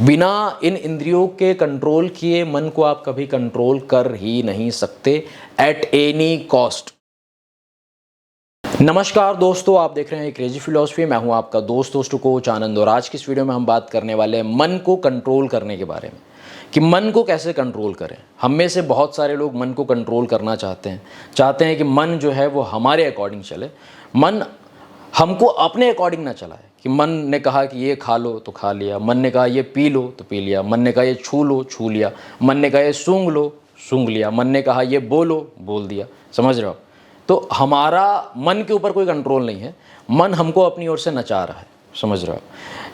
बिना इन इंद्रियों के कंट्रोल किए मन को आप कभी कंट्रोल कर ही नहीं सकते एट एनी कॉस्ट। नमस्कार दोस्तों, आप देख रहे हैं क्रेजी फिलॉसफी। मैं हूं आपका दोस्त कोच आनंद और आज की इस वीडियो में हम बात करने वाले हैं मन को कंट्रोल करने के बारे में कि मन को कैसे कंट्रोल करें। हम में से बहुत सारे लोग मन को कंट्रोल करना चाहते हैं कि मन जो है वो हमारे अकॉर्डिंग चले, मन हमको अपने अकॉर्डिंग ना चलाए। कि मन ने कहा कि ये खा लो तो खा लिया, मन ने कहा ये पी लो तो पी लिया, मन ने कहा ये छू लो छू लिया, मन ने कहा ये सूंघ लो सूंघ लिया, मन ने कहा ये बोलो बोल दिया। समझ रहे हो? तो हमारा मन के ऊपर कोई कंट्रोल नहीं है, मन हमको अपनी ओर से नचा रहा है। समझ रहे हो?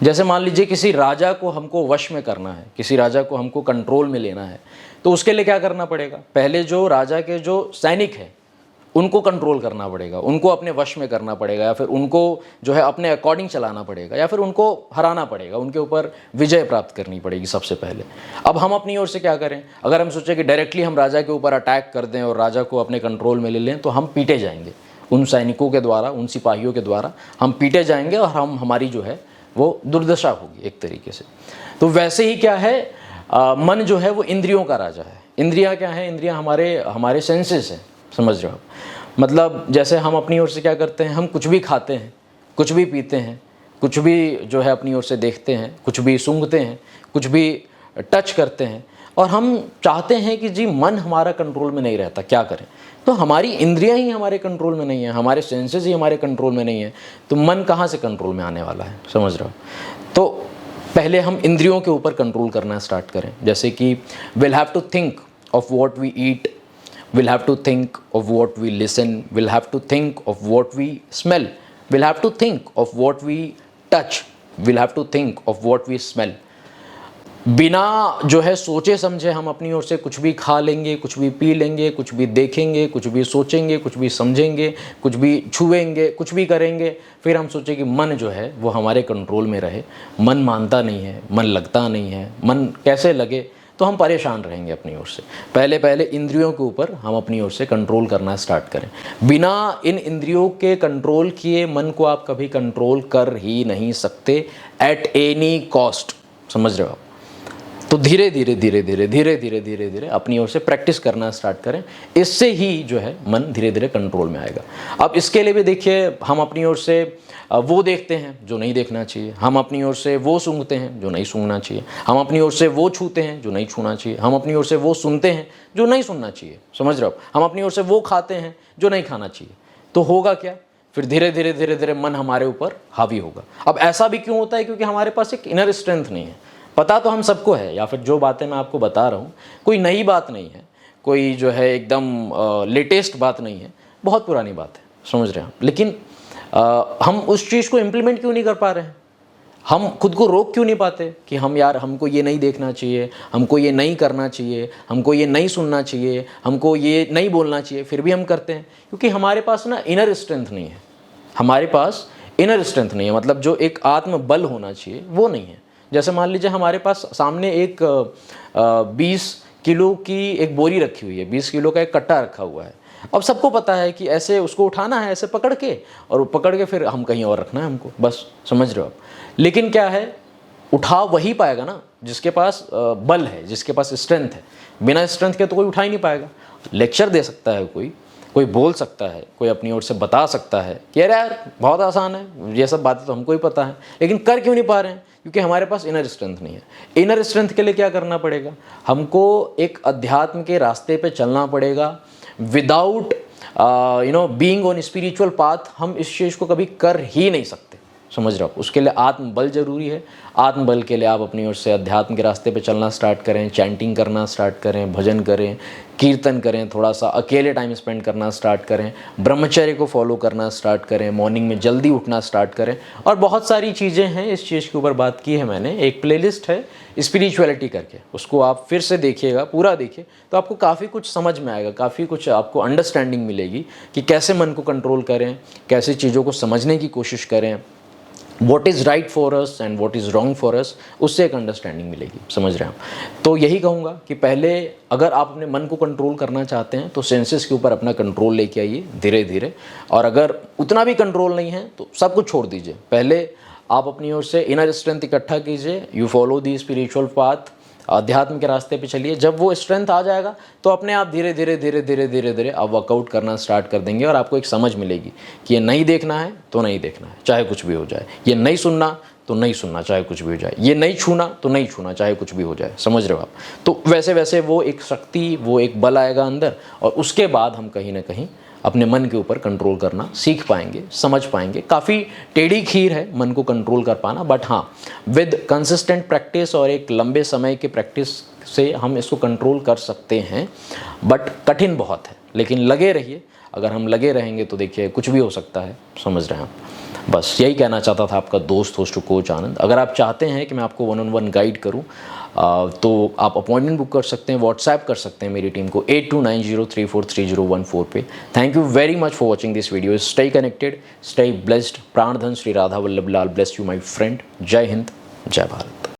जैसे मान लीजिए किसी राजा को हमको वश में करना है, किसी राजा को हमको कंट्रोल में लेना है, तो उसके लिए क्या करना पड़ेगा? पहले जो राजा के जो सैनिक हैं उनको कंट्रोल करना पड़ेगा, उनको अपने वश में करना पड़ेगा, या फिर उनको जो है अपने अकॉर्डिंग चलाना पड़ेगा, या फिर उनको हराना पड़ेगा, उनके ऊपर विजय प्राप्त करनी पड़ेगी सबसे पहले। अब हम अपनी ओर से क्या करें? अगर हम सोचें कि डायरेक्टली हम राजा के ऊपर अटैक कर दें और राजा को अपने कंट्रोल में ले लें तो हम पीटे जाएंगे, उन सैनिकों के द्वारा, उन सिपाहियों के द्वारा हम पीटे जाएंगे और हमारी जो है वो दुर्दशा होगी एक तरीके से। तो वैसे ही क्या है, मन जो है वो इंद्रियों का राजा है। इंद्रियां क्या है? इंद्रियां हमारे सेंसेस हैं। समझ रहे हो? मतलब जैसे हम अपनी ओर से क्या करते हैं, हम कुछ भी खाते हैं, कुछ भी पीते हैं, कुछ भी जो है अपनी ओर से देखते हैं, कुछ भी सूंघते हैं, कुछ भी टच करते हैं, और हम चाहते हैं कि जी मन हमारा कंट्रोल में नहीं रहता, क्या करें? तो हमारी इंद्रियां ही हमारे कंट्रोल में नहीं है, हमारे सेंसेस ही हमारे कंट्रोल में नहीं है, तो मन कहाँ से कंट्रोल में आने वाला है? समझ रहे हो? तो पहले हम इंद्रियों के ऊपर कंट्रोल करना स्टार्ट करें। जैसे कि will have to think of what we eat, we'll have to think of what we listen, we'll have to think of what we smell, we'll have to think of what we touch, we'll have to think of what we smell। बिना जो है सोचे समझे हम अपनी ओर से कुछ भी खा लेंगे, कुछ भी पी लेंगे, कुछ भी देखेंगे, कुछ भी सोचेंगे, कुछ भी समझेंगे, कुछ भी छुएंगे, कुछ भी करेंगे। फिर हम सोचे कि मन जो है वो हमारे कंट्रोल में रहे। मन मानता नहीं है, मन लगता नहीं है, मन कैसे लगे, तो हम परेशान रहेंगे अपनी ओर से। पहले इंद्रियों के ऊपर हम अपनी ओर से कंट्रोल करना स्टार्ट करें। बिना इन इंद्रियों के कंट्रोल किए मन को आप कभी कंट्रोल कर ही नहीं सकते एट एनी कॉस्ट। समझ रहे हो? तो धीरे धीरे अपनी ओर से प्रैक्टिस करना स्टार्ट करें, इससे ही जो है मन धीरे धीरे कंट्रोल में आएगा। अब इसके लिए भी देखिए, हम अपनी ओर से वो देखते हैं जो नहीं देखना चाहिए, हम अपनी ओर से वो सूंघते हैं जो नहीं सूंघना चाहिए, हम अपनी ओर से वो छूते हैं जो नहीं छूना चाहिए, हम अपनी ओर से वो सुनते हैं जो नहीं सुनना चाहिए। समझ रहे हो? हम अपनी ओर से वो खाते हैं जो नहीं खाना चाहिए। तो होगा क्या? फिर धीरे धीरे मन हमारे ऊपर हावी होगा। अब ऐसा भी क्यों होता है? क्योंकि हमारे पास एक इनर स्ट्रेंथ नहीं है। पता तो हम सबको है, या फिर जो बातें मैं आपको बता रहा हूँ कोई नई बात नहीं है, कोई जो है एकदम लेटेस्ट बात नहीं है, बहुत पुरानी बात है। समझ रहे हैं? लेकिन हम उस चीज़ को इम्प्लीमेंट क्यों नहीं कर पा रहे हैं? हम खुद को रोक क्यों नहीं पाते कि हम यार हमको ये नहीं देखना चाहिए, हमको ये नहीं करना चाहिए, हमको ये नहीं सुनना चाहिए, हमको ये नहीं बोलना चाहिए, फिर भी हम करते हैं? क्योंकि हमारे पास ना इनर स्ट्रेंथ नहीं है। हमारे पास इनर स्ट्रेंथ नहीं है, मतलब जो एक आत्मबल होना चाहिए वो नहीं है। जैसे मान लीजिए हमारे पास सामने एक 20 किलो की एक बोरी रखी हुई है, 20 किलो का एक कट्टा रखा हुआ है। अब सबको पता है कि ऐसे उसको उठाना है, ऐसे पकड़ के, और पकड़ के फिर हम कहीं और रखना है हमको, बस। समझ रहे हो आप? लेकिन क्या है, उठा वही पाएगा ना जिसके पास बल है, जिसके पास स्ट्रेंथ है। बिना स्ट्रेंथ के तो कोई उठा ही नहीं पाएगा। लेक्चर दे सकता है कोई बोल सकता है, कोई अपनी ओर से बता सकता है कि अरे यार बहुत आसान है, ये सब बातें तो हमको ही पता है, लेकिन कर क्यों नहीं पा रहे हैं? क्योंकि हमारे पास इनर स्ट्रेंथ नहीं है। इनर स्ट्रेंथ के लिए क्या करना पड़ेगा? हमको एक अध्यात्म के रास्ते पे चलना पड़ेगा। Without being on spiritual path हम इस चीज़ को कभी कर ही नहीं सकते। समझ रहे हो? उसके लिए आत्मबल जरूरी है। आत्मबल के लिए आप अपनी ओर से अध्यात्म के रास्ते पे चलना स्टार्ट करें, चैंटिंग करना स्टार्ट करें, भजन करें, कीर्तन करें, थोड़ा सा अकेले टाइम स्पेंड करना स्टार्ट करें, ब्रह्मचर्य को फॉलो करना स्टार्ट करें, मॉर्निंग में जल्दी उठना स्टार्ट करें, और बहुत सारी चीज़ें हैं। इस चीज़ के ऊपर बात की है मैंने, एक प्लेलिस्ट है स्पिरिचुअलिटी करके, उसको आप फिर से देखिएगा, पूरा देखिए, तो आपको काफ़ी कुछ समझ में आएगा, काफ़ी कुछ आपको अंडरस्टैंडिंग मिलेगी कि कैसे मन को कंट्रोल करें, कैसे चीज़ों को समझने की कोशिश करें, what is right for us and what is wrong for us, उससे एक अंडरस्टैंडिंग मिलेगी। समझ रहे हैं आप? तो यही कहूँगा कि पहले अगर आप अपने मन को कंट्रोल करना चाहते हैं तो सेंसेस के ऊपर अपना कंट्रोल लेके आइए धीरे धीरे, और अगर उतना भी कंट्रोल नहीं है तो सब कुछ छोड़ दीजिए। पहले आप अपनी ओर से इनर स्ट्रेंथ इकट्ठा कीजिए, you follow the spiritual path, अध्यात्म के रास्ते पे चलिए। जब वो स्ट्रेंथ आ जाएगा तो अपने आप धीरे धीरे धीरे धीरे धीरे धीरे आप वर्कआउट करना स्टार्ट कर देंगे और आपको एक समझ मिलेगी कि ये नहीं देखना है तो नहीं देखना है, चाहे कुछ भी हो जाए। ये नहीं सुनना तो नहीं सुनना, चाहे कुछ भी हो जाए। ये नहीं छूना तो नहीं छूना, चाहे कुछ भी हो जाए। समझ रहे हो आप? तो वैसे वैसे वो एक शक्ति, वो एक बल आएगा अंदर, और उसके बाद हम कहीं ना कहीं अपने मन के ऊपर कंट्रोल करना सीख पाएंगे, समझ पाएंगे। काफ़ी टेढ़ी खीर है मन को कंट्रोल कर पाना, बट हाँ, विद कंसिस्टेंट प्रैक्टिस और एक लंबे समय के प्रैक्टिस से हम इसको कंट्रोल कर सकते हैं। बट कठिन बहुत है, लेकिन लगे रहिए। अगर हम लगे रहेंगे तो देखिए कुछ भी हो सकता है। समझ रहे हैं आप? बस यही कहना चाहता था आपका दोस्त होस्ट कोच आनंद। अगर आप चाहते हैं कि मैं आपको 1-on-1 गाइड करूं तो आप अपॉइंटमेंट बुक कर सकते हैं, व्हाट्सएप कर सकते हैं मेरी टीम को 8290343014 पे। Thank you very much for watching this video. Stay connected, stay blessed. प्राणधन Shri Radha Vallabh Lal bless you my friend. जय हिंद, जय भारत।